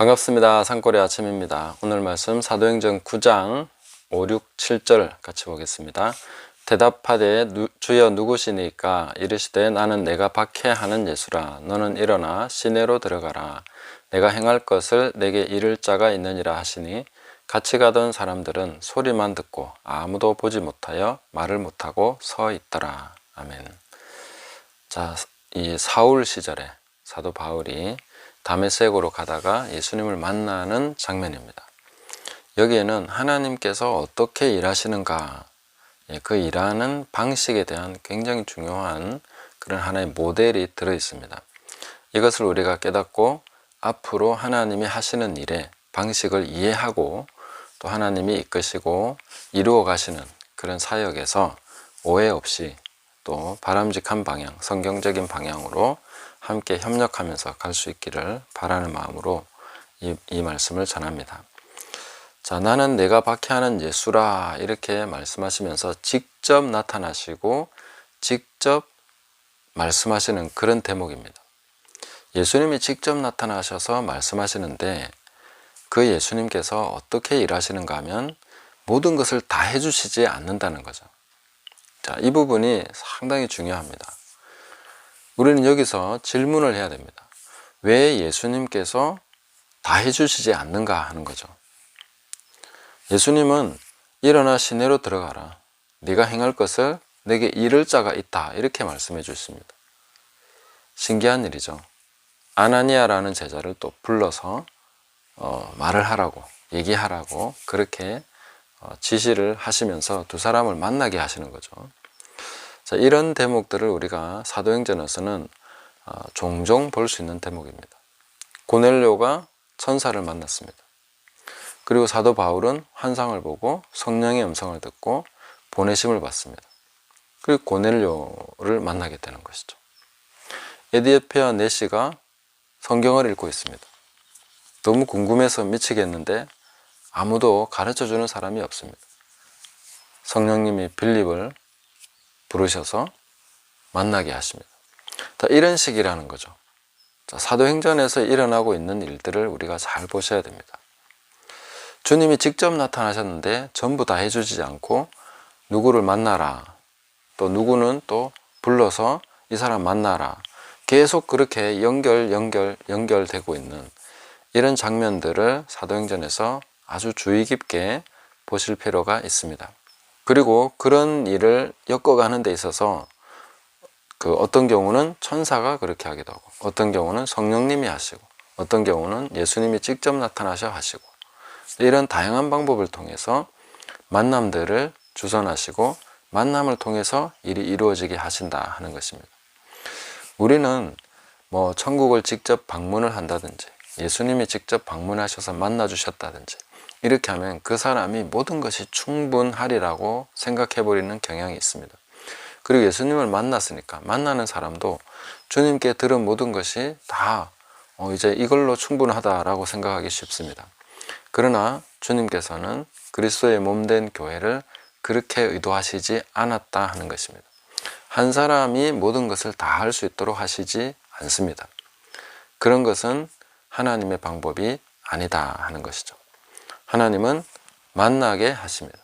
반갑습니다. 산골의 아침입니다. 오늘 말씀 사도행전 9장 5, 6, 7절 같이 보겠습니다. 대답하되 주여 누구시니까? 이르시되 나는 내가 박해하는 예수라. 너는 일어나 시내로 들어가라. 내가 행할 것을 내게 이를 자가 있느니라 하시니 같이 가던 사람들은 소리만 듣고 아무도 보지 못하여 말을 못하고 서 있더라. 아멘. 자, 이 사울 시절에 사도 바울이 다메섹으로 가다가 예수님을 만나는 장면입니다. 여기에는 하나님께서 어떻게 일하시는가, 그 일하는 방식에 대한 굉장히 중요한 그런 하나의 모델이 들어 있습니다. 이것을 우리가 깨닫고 앞으로 하나님이 하시는 일의 방식을 이해하고 또 하나님이 이끄시고 이루어 가시는 그런 사역에서 오해 없이 또 바람직한 방향, 성경적인 방향으로 함께 협력하면서 갈 수 있기를 바라는 마음으로 이 말씀을 전합니다. 자, 나는 내가 박해하는 예수라 이렇게 말씀하시면서 직접 나타나시고 직접 말씀하시는 그런 대목입니다. 예수님이 직접 나타나셔서 말씀하시는데 그 예수님께서 어떻게 일하시는가 하면 모든 것을 다 해주시지 않는다는 거죠. 자, 이 부분이 상당히 중요합니다. 우리는 여기서 질문을 해야 됩니다. 왜 예수님께서 다 해주시지 않는가 하는 거죠. 예수님은 일어나 시내로 들어가라. 네가 행할 것을 내게 이를 자가 있다. 이렇게 말씀해 주십니다. 신기한 일이죠. 아나니아라는 제자를 또 불러서 말을 하라고, 얘기하라고 그렇게 지시를 하시면서 두 사람을 만나게 하시는 거죠. 자, 이런 대목들을 우리가 사도행전에서는 종종 볼 수 있는 대목입니다. 고넬료가 천사를 만났습니다. 그리고 사도 바울은 환상을 보고 성령의 음성을 듣고 보내심을 받습니다. 그리고 고넬료를 만나게 되는 것이죠. 에디오피아 네시가 성경을 읽고 있습니다. 너무 궁금해서 미치겠는데 아무도 가르쳐주는 사람이 없습니다. 성령님이 빌립을 부르셔서 만나게 하십니다. 이런 식이라는 거죠. 자, 사도행전에서 일어나고 있는 일들을 우리가 잘 보셔야 됩니다. 주님이 직접 나타나셨는데 전부 다 해주지 않고 누구를 만나라, 또 누구는 또 불러서 이 사람 만나라, 계속 그렇게 연결되고 있는 이런 장면들을 사도행전에서 아주 주의 깊게 보실 필요가 있습니다. 그리고 그런 일을 엮어가는 데 있어서 어떤 경우는 천사가 그렇게 하기도 하고 어떤 경우는 성령님이 하시고 어떤 경우는 예수님이 직접 나타나셔 하시고 이런 다양한 방법을 통해서 만남들을 주선하시고 만남을 통해서 일이 이루어지게 하신다 하는 것입니다. 우리는 천국을 직접 방문을 한다든지 예수님이 직접 방문하셔서 만나 주셨다든지 이렇게 하면 그 사람이 모든 것이 충분하리라고 생각해버리는 경향이 있습니다. 그리고 예수님을 만났으니까 만나는 사람도 주님께 들은 모든 것이 다 이제 이걸로 충분하다라고 생각하기 쉽습니다. 그러나 주님께서는 그리스도의 몸된 교회를 그렇게 의도하시지 않았다 하는 것입니다. 한 사람이 모든 것을 다 할 수 있도록 하시지 않습니다. 그런 것은 하나님의 방법이 아니다 하는 것이죠. 하나님은 만나게 하십니다.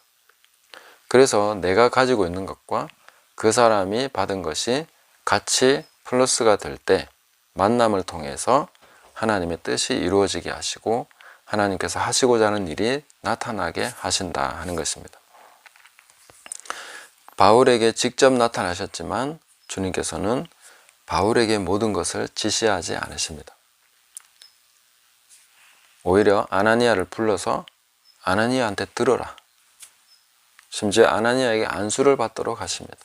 그래서 내가 가지고 있는 것과 그 사람이 받은 것이 같이 플러스가 될 때 만남을 통해서 하나님의 뜻이 이루어지게 하시고 하나님께서 하시고자 하는 일이 나타나게 하신다 하는 것입니다. 바울에게 직접 나타나셨지만 주님께서는 바울에게 모든 것을 지시하지 않으십니다. 오히려 아나니아를 불러서 아나니아한테 들어라. 심지어 아나니아에게 안수를 받도록 하십니다.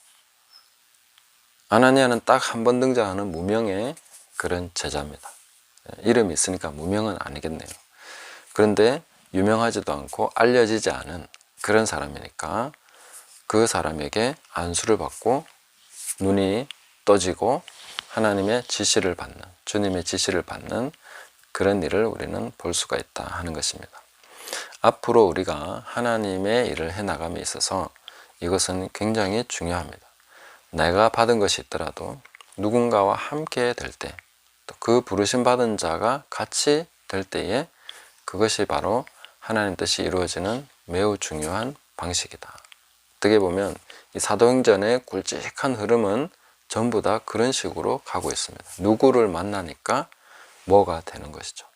아나니아는 딱 한 번 등장하는 무명의 그런 제자입니다. 이름이 있으니까 무명은 아니겠네요. 그런데 유명하지도 않고 알려지지 않은 그런 사람이니까 그 사람에게 안수를 받고 눈이 떠지고 하나님의 지시를 받는, 주님의 지시를 받는 그런 일을 우리는 볼 수가 있다 하는 것입니다. 앞으로 우리가 하나님의 일을 해나감에 있어서 이것은 굉장히 중요합니다. 내가 받은 것이 있더라도 누군가와 함께 될 때, 또 그 부르심 받은 자가 같이 될 때에 그것이 바로 하나님 뜻이 이루어지는 매우 중요한 방식이다. 어떻게 보면 이 사도행전의 굵직한 흐름은 전부 다 그런 식으로 가고 있습니다. 누구를 만나니까 뭐가 되는 것이죠.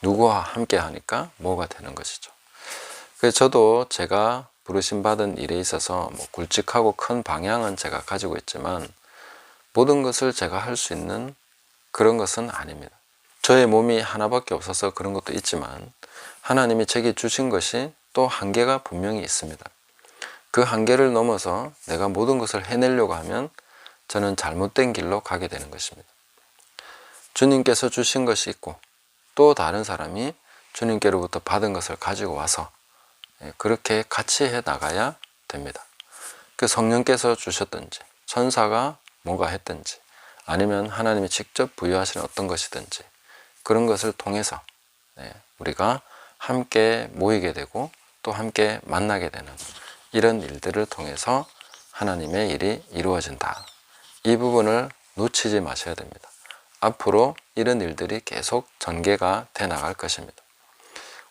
누구와 함께 하니까 뭐가 되는 것이죠. 그래서 저도 제가 부르심 받은 일에 있어서 굵직하고 큰 방향은 제가 가지고 있지만 모든 것을 제가 할 수 있는 그런 것은 아닙니다. 저의 몸이 하나밖에 없어서 그런 것도 있지만 하나님이 제게 주신 것이 또 한계가 분명히 있습니다. 그 한계를 넘어서 내가 모든 것을 해내려고 하면 저는 잘못된 길로 가게 되는 것입니다. 주님께서 주신 것이 있고 또 다른 사람이 주님께로부터 받은 것을 가지고 와서 그렇게 같이 해 나가야 됩니다. 그 성령께서 주셨든지 천사가 뭔가 했든지 아니면 하나님이 직접 부여하시는 어떤 것이든지 그런 것을 통해서 우리가 함께 모이게 되고 또 함께 만나게 되는 이런 일들을 통해서 하나님의 일이 이루어진다. 이 부분을 놓치지 마셔야 됩니다. 앞으로 이런 일들이 계속 전개가 돼 나갈 것입니다.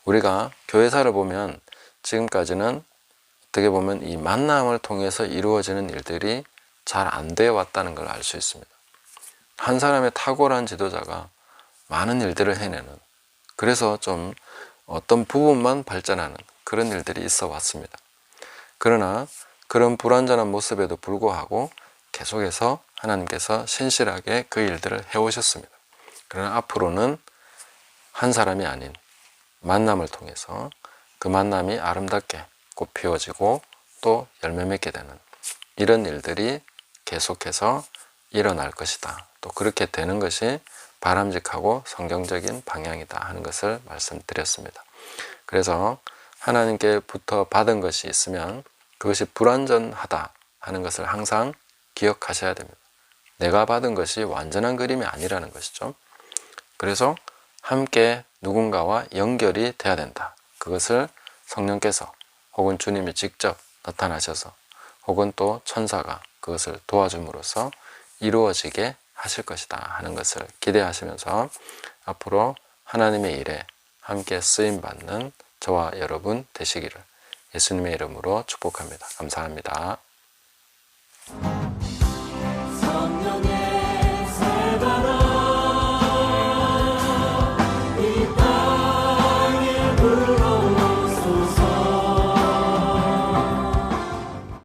우리가 교회사를 보면 지금까지는 어떻게 보면 이 만남을 통해서 이루어지는 일들이 잘 안 되어 왔다는 걸 알 수 있습니다. 한 사람의 탁월한 지도자가 많은 일들을 해내는, 그래서 좀 어떤 부분만 발전하는 그런 일들이 있어 왔습니다. 그러나 그런 불완전한 모습에도 불구하고 계속해서 하나님께서 신실하게 그 일들을 해오셨습니다. 그러나 앞으로는 한 사람이 아닌 만남을 통해서 그 만남이 아름답게 꽃 피워지고 또 열매 맺게 되는 이런 일들이 계속해서 일어날 것이다. 또 그렇게 되는 것이 바람직하고 성경적인 방향이다 하는 것을 말씀드렸습니다. 그래서 하나님께부터 받은 것이 있으면 그것이 불완전하다 하는 것을 항상 기억하셔야 됩니다. 내가 받은 것이 완전한 그림이 아니라는 것이죠. 그래서 함께 누군가와 연결이 돼야 된다. 그것을 성령께서 혹은 주님이 직접 나타나셔서 혹은 또 천사가 그것을 도와줌으로써 이루어지게 하실 것이다 하는 것을 기대하시면서 앞으로 하나님의 일에 함께 쓰임받는 저와 여러분 되시기를 예수님의 이름으로 축복합니다. 감사합니다.